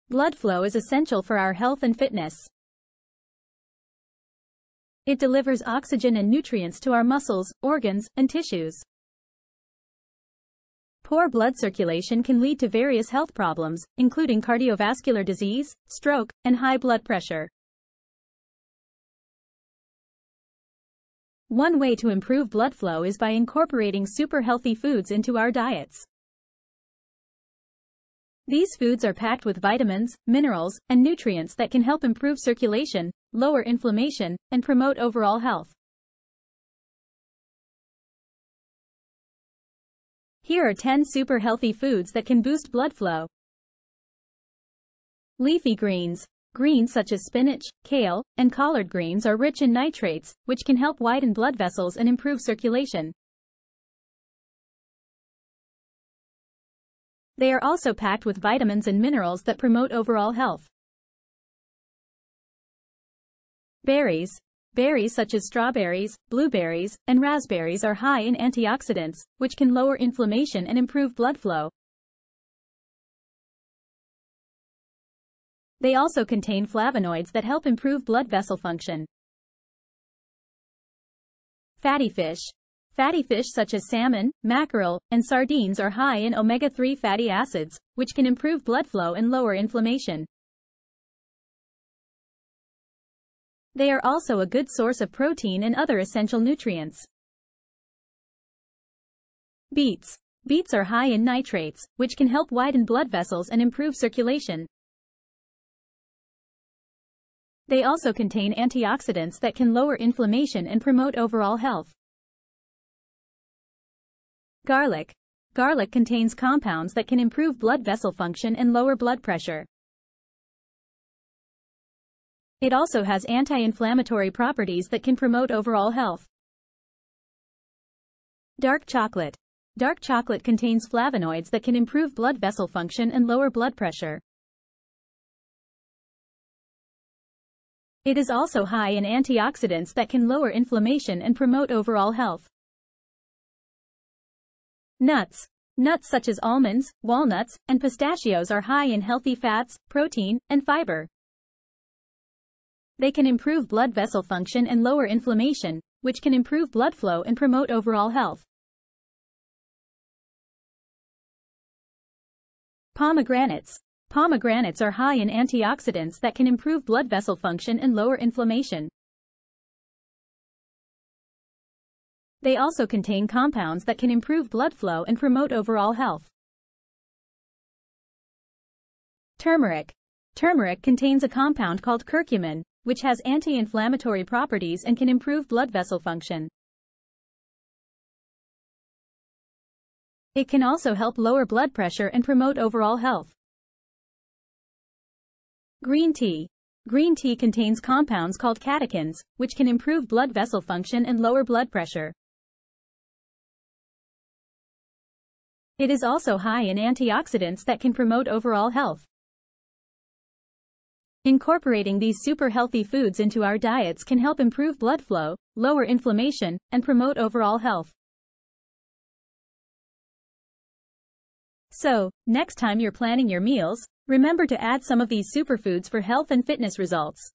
Blood flow is essential for our health and fitness. It delivers oxygen and nutrients to our muscles, organs, and tissues. Poor blood circulation can lead to various health problems, including cardiovascular disease, stroke, and high blood pressure. One way to improve blood flow is by incorporating super healthy foods into our diets. These foods are packed with vitamins, minerals, and nutrients that can help improve circulation, lower inflammation, and promote overall health. Here are 10 super healthy foods that can boost blood flow. Leafy greens. Greens such as spinach, kale, and collard greens are rich in nitrates, which can help widen blood vessels and improve circulation. They are also packed with vitamins and minerals that promote overall health. Berries. Berries such as strawberries, blueberries, and raspberries are high in antioxidants, which can lower inflammation and improve blood flow. They also contain flavonoids that help improve blood vessel function. Fatty fish. Fatty fish such as salmon, mackerel, and sardines are high in omega-3 fatty acids, which can improve blood flow and lower inflammation. They are also a good source of protein and other essential nutrients. Beets. Beets are high in nitrates, which can help widen blood vessels and improve circulation. They also contain antioxidants that can lower inflammation and promote overall health. Garlic. Garlic contains compounds that can improve blood vessel function and lower blood pressure. It also has anti-inflammatory properties that can promote overall health. Dark chocolate. Dark chocolate contains flavonoids that can improve blood vessel function and lower blood pressure. It is also high in antioxidants that can lower inflammation and promote overall health. Nuts. Nuts such as almonds, walnuts, and pistachios are high in healthy fats, protein, and fiber. They can improve blood vessel function and lower inflammation, which can improve blood flow and promote overall health. Pomegranates. Pomegranates are high in antioxidants that can improve blood vessel function and lower inflammation. They also contain compounds that can improve blood flow and promote overall health. Turmeric. Turmeric contains a compound called curcumin, which has anti-inflammatory properties and can improve blood vessel function. It can also help lower blood pressure and promote overall health. Green tea. Green tea contains compounds called catechins, which can improve blood vessel function and lower blood pressure. It is also high in antioxidants that can promote overall health. Incorporating these super healthy foods into our diets can help improve blood flow, lower inflammation, and promote overall health. So, next time you're planning your meals, remember to add some of these superfoods for health and fitness results.